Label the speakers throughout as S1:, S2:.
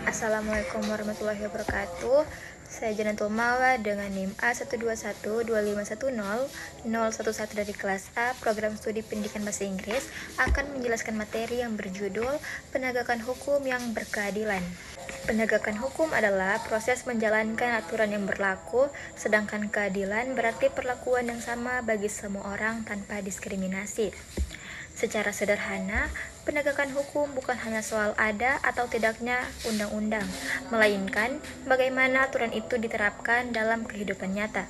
S1: Assalamualaikum warahmatullahi wabarakatuh. Saya Janatul Mawa dengan NIM A1212510-011 dari kelas A Program Studi Pendidikan Bahasa Inggris akan menjelaskan materi yang berjudul Penegakan Hukum yang Berkeadilan. Penegakan hukum adalah proses menjalankan aturan yang berlaku, sedangkan keadilan berarti perlakuan yang sama bagi semua orang tanpa diskriminasi. Secara sederhana, penegakan hukum bukan hanya soal ada atau tidaknya undang-undang, melainkan bagaimana aturan itu diterapkan dalam kehidupan nyata.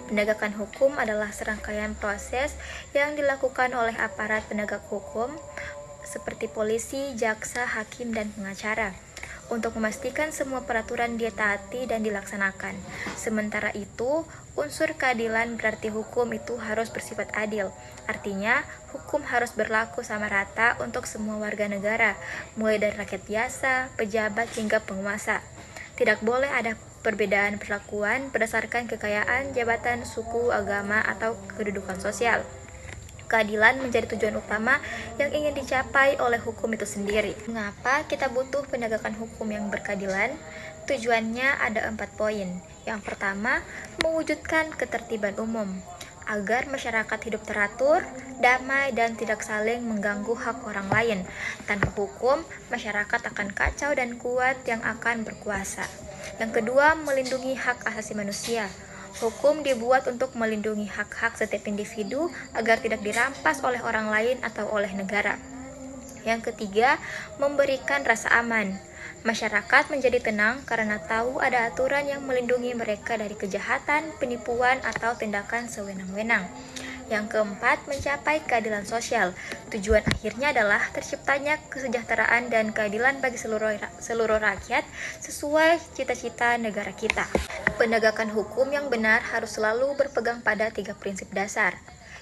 S1: Penegakan hukum adalah serangkaian proses yang dilakukan oleh aparat penegak hukum seperti polisi, jaksa, hakim, dan pengacara untuk memastikan semua peraturan ditaati dan dilaksanakan. Sementara itu, unsur keadilan berarti hukum itu harus bersifat adil. Artinya, hukum harus berlaku sama rata untuk semua warga negara, mulai dari rakyat biasa, pejabat, hingga penguasa. Tidak boleh ada perbedaan perlakuan berdasarkan kekayaan, jabatan, suku, agama, atau kedudukan sosial. Keadilan menjadi tujuan utama yang ingin dicapai oleh hukum itu sendiri. Mengapa kita butuh penegakan hukum yang berkeadilan? Tujuannya ada 4 poin. Yang pertama, mewujudkan ketertiban umum, agar masyarakat hidup teratur, damai, dan tidak saling mengganggu hak orang lain. Tanpa hukum, masyarakat akan kacau dan kuat yang akan berkuasa. Yang kedua, melindungi hak asasi manusia. Hukum dibuat untuk melindungi hak-hak setiap individu agar tidak dirampas oleh orang lain atau oleh negara. Yang ketiga, memberikan rasa aman. Masyarakat menjadi tenang karena tahu ada aturan yang melindungi mereka dari kejahatan, penipuan, atau tindakan sewenang-wenang. Yang keempat, mencapai keadilan sosial. Tujuan akhirnya adalah terciptanya kesejahteraan dan keadilan bagi seluruh rakyat sesuai cita-cita negara kita. Penegakan hukum yang benar harus selalu berpegang pada 3 prinsip dasar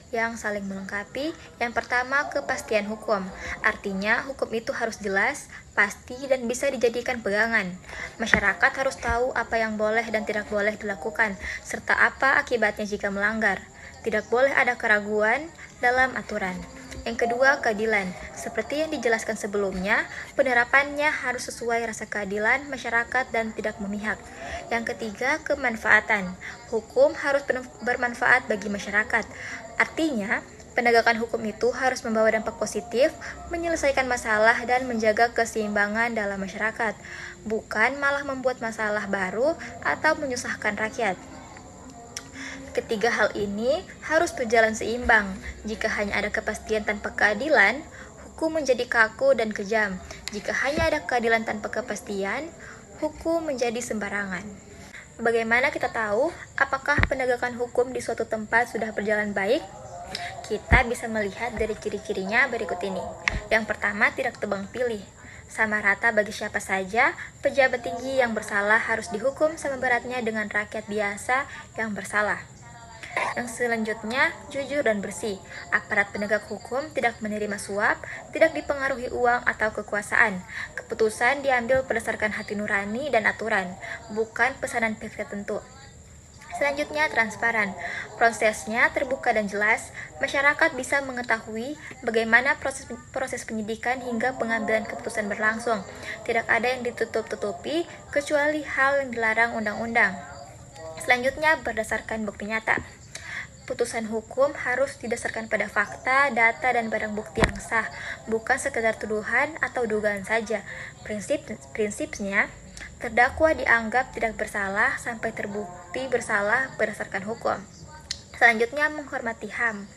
S1: yang saling melengkapi. Yang pertama, kepastian hukum. Artinya, hukum itu harus jelas, pasti, dan bisa dijadikan pegangan. Masyarakat harus tahu apa yang boleh dan tidak boleh dilakukan, serta apa akibatnya jika melanggar. Tidak boleh ada keraguan dalam aturan. Yang kedua, keadilan. Seperti yang dijelaskan sebelumnya, penerapannya harus sesuai rasa keadilan masyarakat dan tidak memihak. Yang ketiga, kemanfaatan. Hukum harus bermanfaat bagi masyarakat. Artinya, penegakan hukum itu harus membawa dampak positif, menyelesaikan masalah, dan menjaga keseimbangan dalam masyarakat, bukan malah membuat masalah baru atau menyusahkan rakyat. Ketiga hal ini harus berjalan seimbang. Jika hanya ada kepastian tanpa keadilan, hukum menjadi kaku dan kejam. Jika hanya ada keadilan tanpa kepastian, hukum menjadi sembarangan. Bagaimana kita tahu apakah penegakan hukum di suatu tempat sudah berjalan baik? Kita bisa melihat dari ciri-cirinya berikut ini. Yang pertama, tidak tebang pilih. Sama rata bagi siapa saja, pejabat tinggi yang bersalah harus dihukum sama beratnya dengan rakyat biasa yang bersalah. Yang selanjutnya, jujur dan bersih. Aparat penegak hukum tidak menerima suap, tidak dipengaruhi uang atau kekuasaan. Keputusan diambil berdasarkan hati nurani dan aturan, bukan pesanan pihak tertentu. Selanjutnya, transparan. Prosesnya terbuka dan jelas. Masyarakat bisa mengetahui bagaimana proses penyidikan hingga pengambilan keputusan berlangsung. Tidak ada yang ditutup-tutupi kecuali hal yang dilarang undang-undang. Selanjutnya, berdasarkan bukti nyata. Putusan hukum harus didasarkan pada fakta, data, dan barang bukti yang sah, bukan sekedar tuduhan atau dugaan saja. Prinsipnya, terdakwa dianggap tidak bersalah sampai terbukti bersalah berdasarkan hukum. Selanjutnya, menghormati HAM.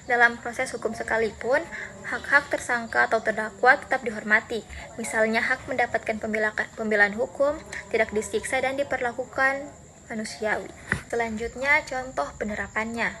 S1: Dalam proses hukum sekalipun, hak-hak tersangka atau terdakwa tetap dihormati. Misalnya, hak mendapatkan pembelaan hukum, tidak disiksa, dan diperlakukan manusiawi. Selanjutnya, contoh penerapannya.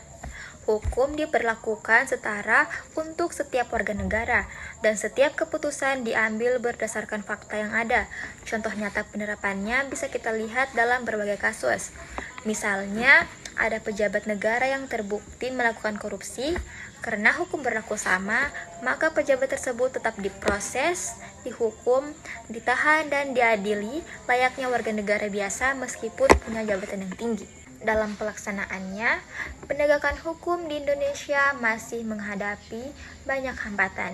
S1: Hukum diberlakukan setara untuk setiap warga negara, dan setiap keputusan diambil berdasarkan fakta yang ada. Contoh nyata penerapannya bisa kita lihat dalam berbagai kasus. Misalnya, ada pejabat negara yang terbukti melakukan korupsi. Karena hukum berlaku sama, maka pejabat tersebut tetap diproses, dihukum, ditahan, dan diadili layaknya warga negara biasa meskipun punya jabatan yang tinggi. Dalam pelaksanaannya, penegakan hukum di Indonesia masih menghadapi banyak hambatan.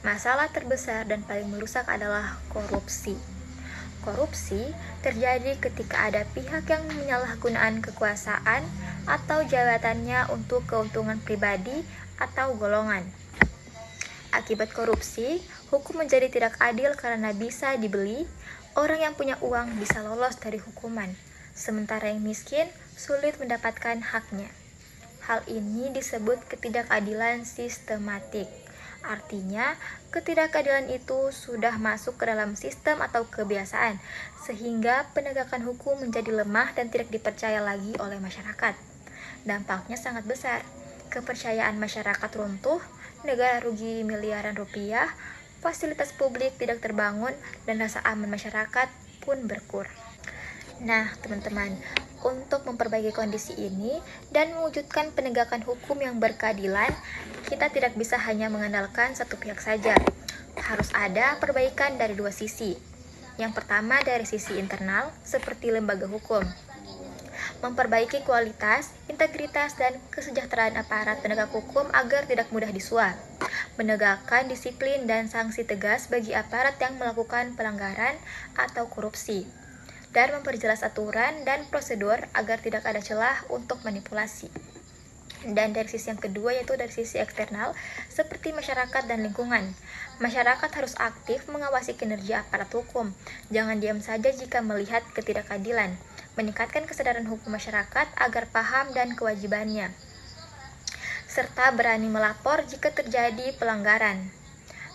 S1: Masalah terbesar dan paling merusak adalah korupsi. Korupsi terjadi ketika ada pihak yang menyalahgunakan kekuasaan atau jabatannya untuk keuntungan pribadi atau golongan. Akibat korupsi, hukum menjadi tidak adil karena bisa dibeli, orang yang punya uang bisa lolos dari hukuman, sementara yang miskin sulit mendapatkan haknya. Hal ini disebut ketidakadilan sistematik. Artinya, ketidakadilan itu sudah masuk ke dalam sistem atau kebiasaan, sehingga penegakan hukum menjadi lemah dan tidak dipercaya lagi oleh masyarakat. Dampaknya sangat besar. Kepercayaan masyarakat runtuh, negara rugi miliaran rupiah, fasilitas publik tidak terbangun, dan rasa aman masyarakat pun berkurang. Nah, teman-teman, untuk memperbaiki kondisi ini dan mewujudkan penegakan hukum yang berkeadilan, kita tidak bisa hanya mengandalkan satu pihak saja. Harus ada perbaikan dari dua sisi. Yang pertama dari sisi internal, seperti lembaga hukum. Memperbaiki kualitas, integritas, dan kesejahteraan aparat penegak hukum agar tidak mudah disuap. Menegakkan disiplin dan sanksi tegas bagi aparat yang melakukan pelanggaran atau korupsi. Dan memperjelas aturan dan prosedur agar tidak ada celah untuk manipulasi. Dan dari sisi yang kedua yaitu dari sisi eksternal, seperti masyarakat dan lingkungan. Masyarakat harus aktif mengawasi kinerja aparat hukum. Jangan diam saja jika melihat ketidakadilan. Meningkatkan kesadaran hukum masyarakat agar paham dan kewajibannya. Serta berani melapor jika terjadi pelanggaran.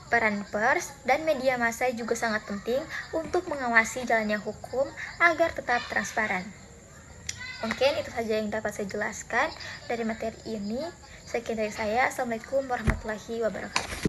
S1: Peran pers dan media massa juga sangat penting untuk mengawasi jalannya hukum agar tetap transparan. Mungkin itu saja yang dapat saya jelaskan dari materi ini. Sekian dari saya. Assalamualaikum warahmatullahi wabarakatuh.